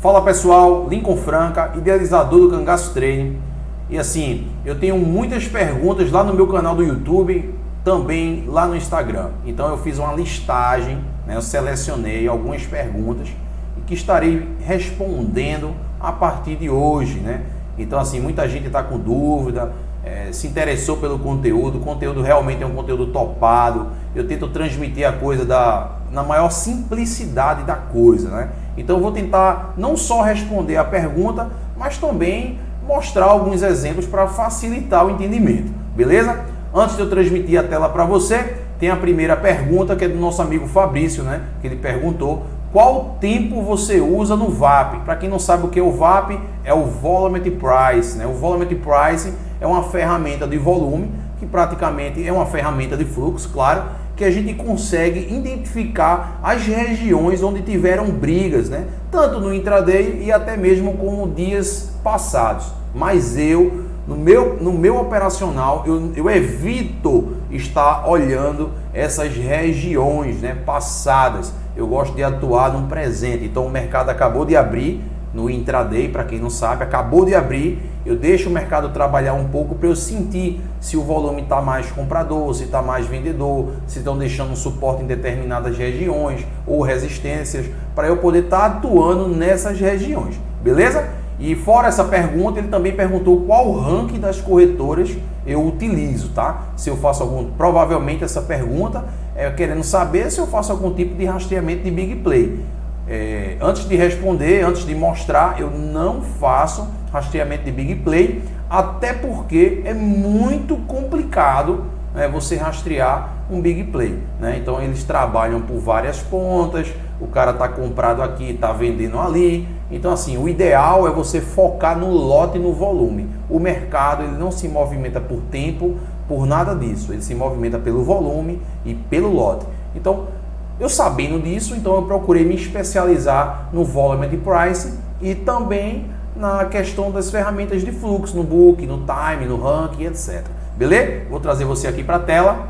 Fala pessoal, Lincoln Franca, idealizador do Cangaço Trading. E assim, eu tenho muitas perguntas lá no meu canal do YouTube, também lá no Instagram. Então eu fiz uma listagem, né? Eu selecionei algumas perguntas e que estarei respondendo a partir de hoje, né? Então assim, muita gente está com dúvida, se interessou pelo conteúdo. O conteúdo realmente é um conteúdo topado. Eu tento transmitir a coisa na maior simplicidade da coisa, né? Então eu vou tentar não só responder a pergunta, mas também mostrar alguns exemplos para facilitar o entendimento, beleza? Antes de eu transmitir a tela para você, tem a primeira pergunta que é do nosso amigo Fabrício, né? Que ele perguntou: qual tempo você usa no VWAP? Para quem não sabe o que é o VWAP, é o Volumetric Price, né? O Volumetric Price é uma ferramenta de volume, que praticamente é uma ferramenta de fluxo, claro, que a gente consegue identificar as regiões onde tiveram brigas, né? Tanto no intraday e até mesmo como dias passados. Mas no meu operacional, eu evito estar olhando essas regiões, né, passadas. Eu gosto de atuar no presente. Então o mercado acabou de abrir no intraday, para quem não sabe, acabou de abrir. Eu deixo o mercado trabalhar um pouco para eu sentir se o volume está mais comprador, se está mais vendedor, se estão deixando um suporte em determinadas regiões ou resistências, para eu poder estar atuando nessas regiões, beleza? E fora essa pergunta, ele também perguntou qual ranking das corretoras eu utilizo, tá? Se eu faço provavelmente essa pergunta é querendo saber se eu faço algum tipo de rastreamento de Big Play. Antes de responder, antes de mostrar, eu não faço rastreamento de Big Play, até porque é muito complicado, né, você rastrear um Big Play, né? Então eles trabalham por várias pontas, o cara está comprado aqui, está vendendo ali. Então assim, o ideal é você focar no lote e no volume. O mercado ele não se movimenta por tempo, por nada disso, ele se movimenta pelo volume e pelo lote. Então eu sabendo disso, então eu procurei me especializar no Volumetric Price e também na questão das ferramentas de fluxo, no Book, no Time, no Rank, etc. Beleza? Vou trazer você aqui para a tela.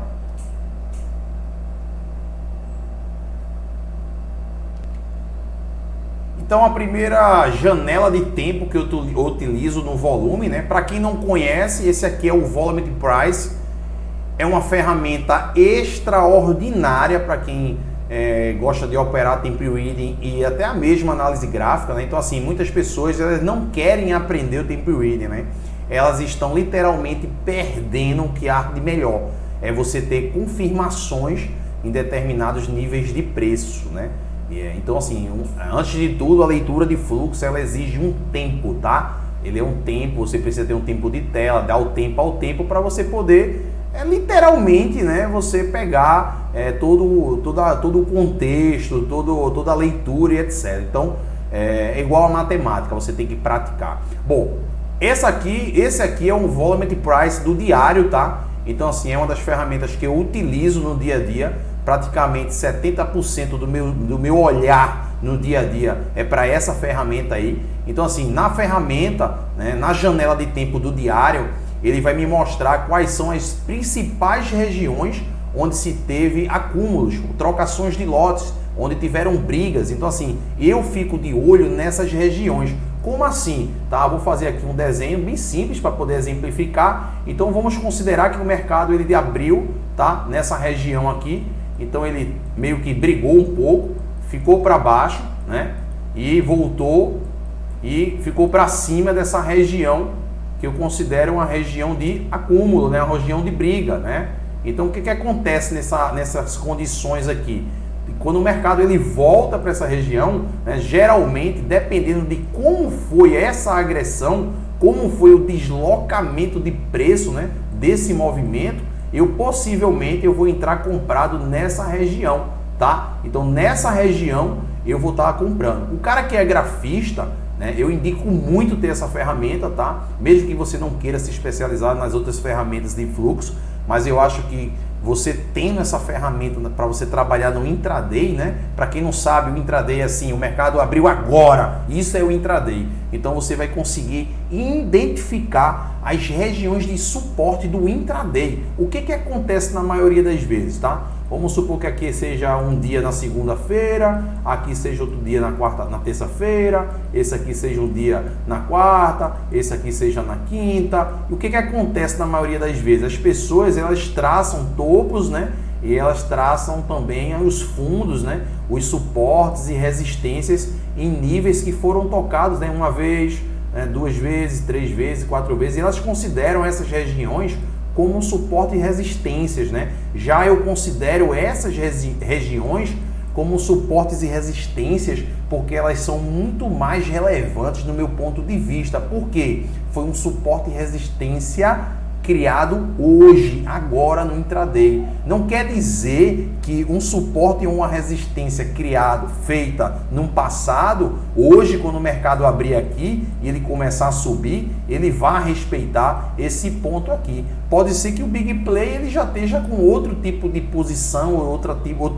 Então a primeira janela de tempo que eu utilizo no volume, né? Para quem não conhece, esse aqui é o Volumetric Price. É uma ferramenta extraordinária para quem gosta de operar Tempo Reading e até a mesma análise gráfica, né? Então assim, muitas pessoas elas não querem aprender o Tempo Reading, né? Elas estão literalmente perdendo o que há de melhor. É você ter confirmações em determinados níveis de preço, né? Então assim, antes de tudo, a leitura de fluxo ela exige um tempo, tá? Ele é um tempo, você precisa ter um tempo de tela, dar o tempo ao tempo para você poder literalmente, né, você pegar todo o contexto, toda a leitura e etc. Então é igual a matemática, você tem que praticar. Bom, esse aqui é um Volumetric Price do diário, tá? Então assim, é uma das ferramentas que eu utilizo no dia a dia. Praticamente 70% do meu olhar no dia a dia é para essa ferramenta aí. Então assim, na ferramenta, né, na janela de tempo do diário, ele vai me mostrar quais são as principais regiões onde se teve acúmulos, trocações de lotes, onde tiveram brigas. Então assim, eu fico de olho nessas regiões. Como assim? Tá? Vou fazer aqui um desenho bem simples para poder exemplificar. Então vamos considerar que o mercado ele abriu, tá, nessa região aqui. Então ele meio que brigou um pouco, ficou para baixo, né? E voltou e ficou para cima dessa região que eu considero uma região de acúmulo, né? Uma região de briga, né? Então o que acontece nessas condições aqui? Quando o mercado ele volta para essa região, né, geralmente, dependendo de como foi essa agressão, como foi o deslocamento de preço, né, desse movimento, possivelmente eu vou entrar comprado nessa região, tá? Então nessa região eu vou estar comprando. O cara que é grafista, né, eu indico muito ter essa ferramenta, tá? Mesmo que você não queira se especializar nas outras ferramentas de fluxo, mas eu acho que você tendo essa ferramenta para você trabalhar no intraday, né? Para quem não sabe, o intraday é assim, o mercado abriu agora, isso é o intraday. Então você vai conseguir identificar as regiões de suporte do intraday. O que acontece na maioria das vezes, tá? Vamos supor que aqui seja um dia na segunda-feira, aqui seja outro dia na terça-feira, esse aqui seja um dia na quarta, esse aqui seja na quinta. E o que acontece na maioria das vezes? As pessoas, elas traçam topos, né? E elas traçam também os fundos, né? Os suportes e resistências em níveis que foram tocados, né? Uma vez, né? 2 vezes, 3 vezes, 4 vezes. E elas consideram essas regiões como suporte e resistências, né? Já eu considero essas regiões como suportes e resistências porque elas são muito mais relevantes no meu ponto de vista. Por quê? Foi um suporte e resistência criado hoje, agora no intraday. Não quer dizer que um suporte ou uma resistência feita no passado, hoje quando o mercado abrir aqui e ele começar a subir, ele vai respeitar esse ponto aqui. Pode ser que o Big Play ele já esteja com outro tipo de posição, outro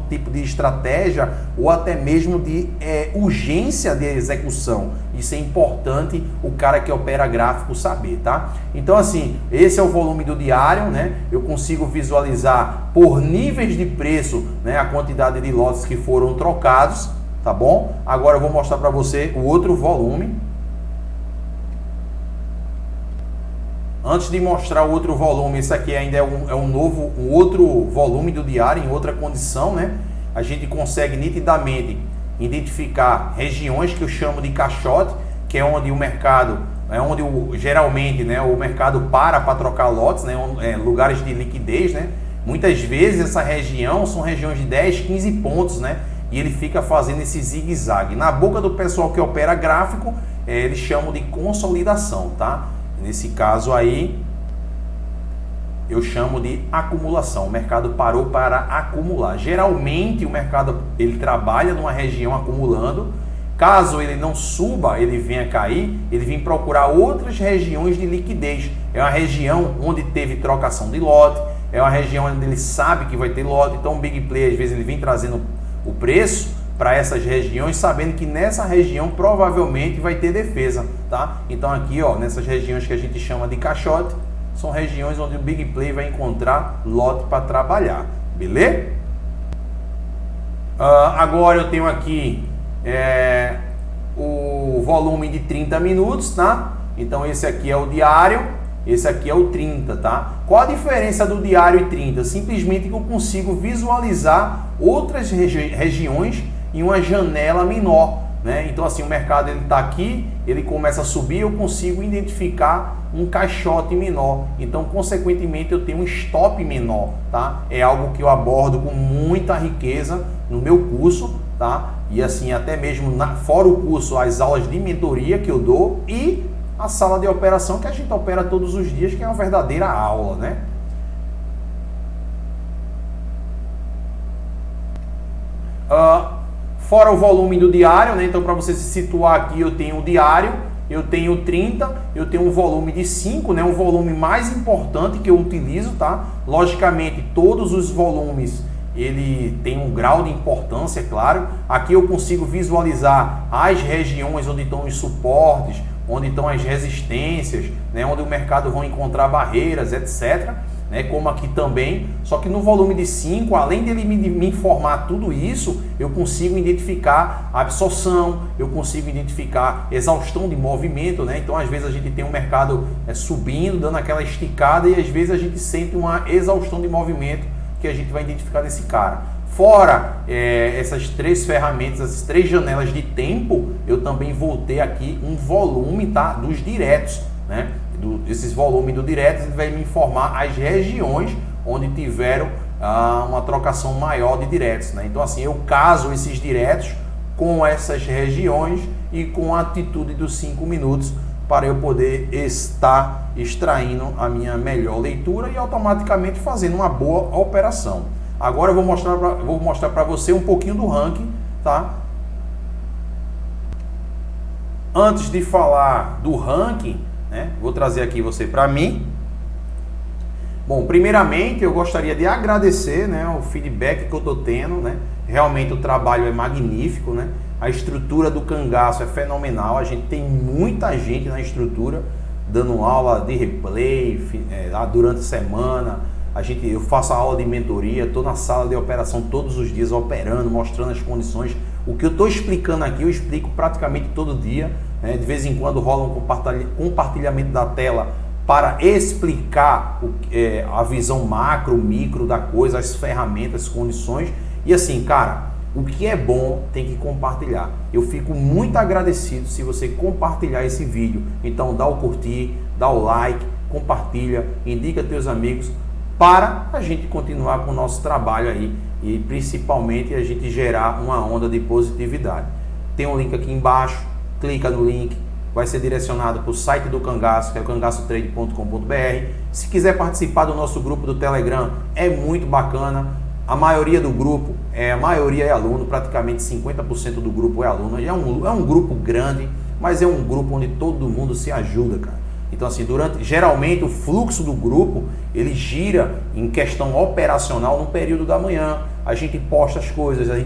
tipo de estratégia, ou até mesmo de urgência de execução. Isso é importante o cara que opera gráfico saber, tá? Então assim, esse é o volume do diário, né? Eu consigo visualizar por níveis de preço, né, a quantidade de lotes que foram trocados, tá bom? Agora eu vou mostrar para você o outro volume. Antes de mostrar o outro volume, esse aqui ainda é um outro volume do diário em outra condição, né? A gente consegue nitidamente identificar regiões que eu chamo de caixote, que é onde o mercado, geralmente, né, o mercado para trocar lotes, né, lugares de liquidez, né? Muitas vezes essa região são regiões de 10, 15 pontos, né? E ele fica fazendo esse zigue-zague. Na boca do pessoal que opera gráfico, eles chamam de consolidação, tá? Nesse caso aí, eu chamo de acumulação. O mercado parou para acumular. Geralmente o mercado ele trabalha numa região acumulando. Caso ele não suba, ele venha cair, ele vem procurar outras regiões de liquidez. É uma região onde teve trocação de lote, é uma região onde ele sabe que vai ter lote. Então o Big Play às vezes ele vem trazendo o preço para essas regiões, sabendo que nessa região provavelmente vai ter defesa, tá? Então aqui, ó, nessas regiões que a gente chama de caixote, são regiões onde o Big Play vai encontrar lote para trabalhar, beleza? Agora eu tenho aqui o volume de 30 minutos, tá? Então esse aqui é o diário, esse aqui é o 30, tá? Qual a diferença do diário e 30? Simplesmente que eu consigo visualizar outras regiões em uma janela menor, né? Então assim, o mercado ele está aqui, ele começa a subir, eu consigo identificar um caixote menor, então consequentemente eu tenho um stop menor, tá? É algo que eu abordo com muita riqueza no meu curso, tá? E assim, até mesmo fora o curso, as aulas de mentoria que eu dou e a sala de operação que a gente opera todos os dias, que é uma verdadeira aula, né? Fora o volume do diário, né? Então para você se situar aqui, eu tenho o diário, eu tenho 30, eu tenho um volume de 5, né? Um volume mais importante que eu utilizo, tá? Logicamente, todos os volumes, ele tem um grau de importância, claro. Aqui eu consigo visualizar as regiões onde estão os suportes, onde estão as resistências, né? Onde o mercado vai encontrar barreiras, etc. Né, como aqui também, só que no volume de 5, além dele me informar tudo isso, eu consigo identificar a absorção, eu consigo identificar exaustão de movimento, né? Então às vezes a gente tem um mercado subindo, dando aquela esticada, e às vezes a gente sente uma exaustão de movimento que a gente vai identificar desse cara. Fora essas 3 ferramentas, essas 3 janelas de tempo, eu também vou ter aqui um volume, tá, dos diretos, né? Esses volumes do direto, ele vai me informar as regiões onde tiveram uma trocação maior de diretos, né? Então assim, eu caso esses diretos com essas regiões e com a atitude dos 5 minutos para eu poder estar extraindo a minha melhor leitura e automaticamente fazendo uma boa operação. Agora eu vou mostrar para você um pouquinho do ranking, tá? Antes de falar do ranking, né, vou trazer aqui você para mim. Bom, primeiramente eu gostaria de agradecer, né, o feedback que eu estou tendo, né? Realmente o trabalho é magnífico, né? A estrutura do cangaço é fenomenal. A gente tem muita gente na estrutura dando aula de replay lá durante a semana. Eu faço a aula de mentoria, estou na sala de operação todos os dias operando, mostrando as condições. O que eu estou explicando aqui, eu explico praticamente todo dia. Né? De vez em quando rola um compartilhamento da tela para explicar a visão macro, micro da coisa, as ferramentas, as condições. E assim, cara, o que é bom tem que compartilhar. Eu fico muito agradecido se você compartilhar esse vídeo. Então dá o curtir, dá o like, compartilha, indica teus amigos para a gente continuar com o nosso trabalho aí e principalmente a gente gerar uma onda de positividade. Tem um link aqui embaixo, clica no link, vai ser direcionado para o site do Cangaço, que é o cangaçotrade.com.br. Se quiser participar do nosso grupo do Telegram, é muito bacana. A maioria do grupo, a maioria é aluno, praticamente 50% do grupo é aluno. É um grupo grande, mas é um grupo onde todo mundo se ajuda, cara. Então assim, geralmente o fluxo do grupo, ele gira em questão operacional no período da manhã. A gente posta as coisas, a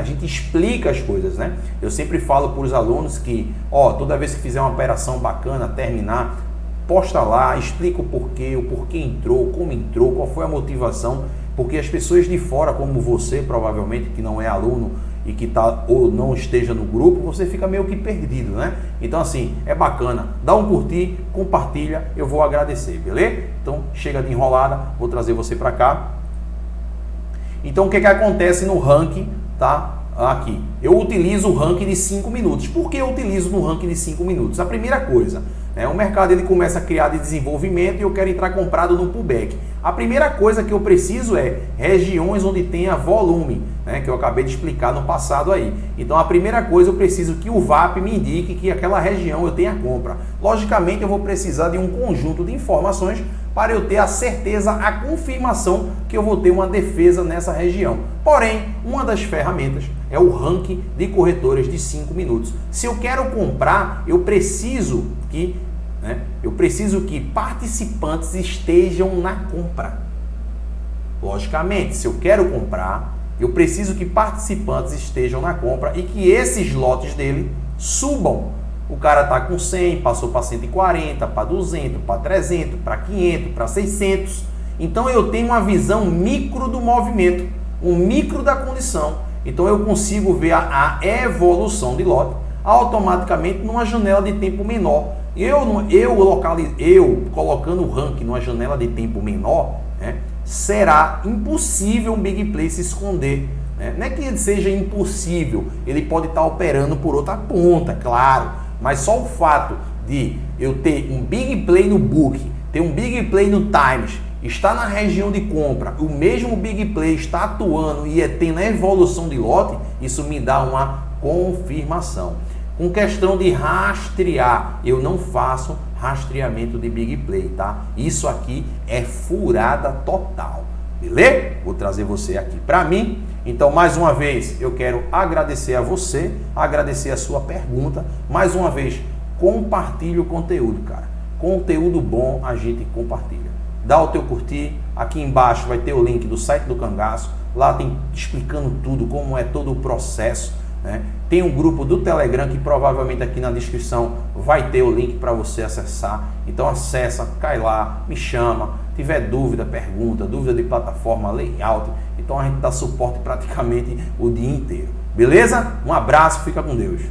gente explica as coisas, né? Eu sempre falo para os alunos que, toda vez que fizer uma operação bacana, terminar, posta lá, explica o porquê entrou, como entrou, qual foi a motivação, porque as pessoas de fora, como você, provavelmente, que não é aluno e que ou não esteja no grupo, você fica meio que perdido, né? Então assim, é bacana, dá um curtir, compartilha, eu vou agradecer, beleza? Então chega de enrolada, vou trazer você para cá. Então o que acontece no ranking, tá? Aqui, eu utilizo o ranking de 5 minutos. Por que eu utilizo no ranking de 5 minutos? A primeira coisa, o mercado ele começa a criar de desenvolvimento e eu quero entrar comprado no pullback. A primeira coisa que eu preciso é regiões onde tenha volume, que eu acabei de explicar no passado aí. Então a primeira coisa eu preciso que o VWAP me indique que aquela região eu tenha compra. Logicamente eu vou precisar de um conjunto de informações para eu ter a certeza, a confirmação que eu vou ter uma defesa nessa região. Porém, uma das ferramentas é o ranking de corretores de 5 minutos. Se eu quero comprar, eu preciso que participantes estejam na compra. Logicamente, se eu quero comprar, eu preciso que participantes estejam na compra e que esses lotes dele subam. O cara está com 100, passou para 140, para 200, para 300, para 500, para 600. Então eu tenho uma visão micro do movimento, um micro da condição. Então eu consigo ver a evolução de lote automaticamente numa janela de tempo menor. Eu colocando o ranking numa janela de tempo menor, será impossível um big play se esconder. Não é que ele seja impossível, ele pode estar operando por outra ponta, claro. Mas só o fato de eu ter um big play no book, ter um big play no times, estar na região de compra, o mesmo big play está atuando e tendo a evolução de lote, isso me dá uma confirmação. Com questão de rastrear, eu não faço rastreamento de big play, tá? Isso aqui é furada total, beleza? Vou trazer você aqui para mim. Então, mais uma vez, eu quero agradecer a você, agradecer a sua pergunta. Mais uma vez, compartilhe o conteúdo, cara. Conteúdo bom a gente compartilha. Dá o teu curtir. Aqui embaixo vai ter o link do site do Cangaço. Lá tem explicando tudo, como é todo o processo. Tem um grupo do Telegram que provavelmente aqui na descrição vai ter o link para você acessar. Então acessa, cai lá, me chama. Tiver dúvida, pergunta, dúvida de plataforma, layout. Então a gente dá suporte praticamente o dia inteiro. Beleza? Um abraço, fica com Deus.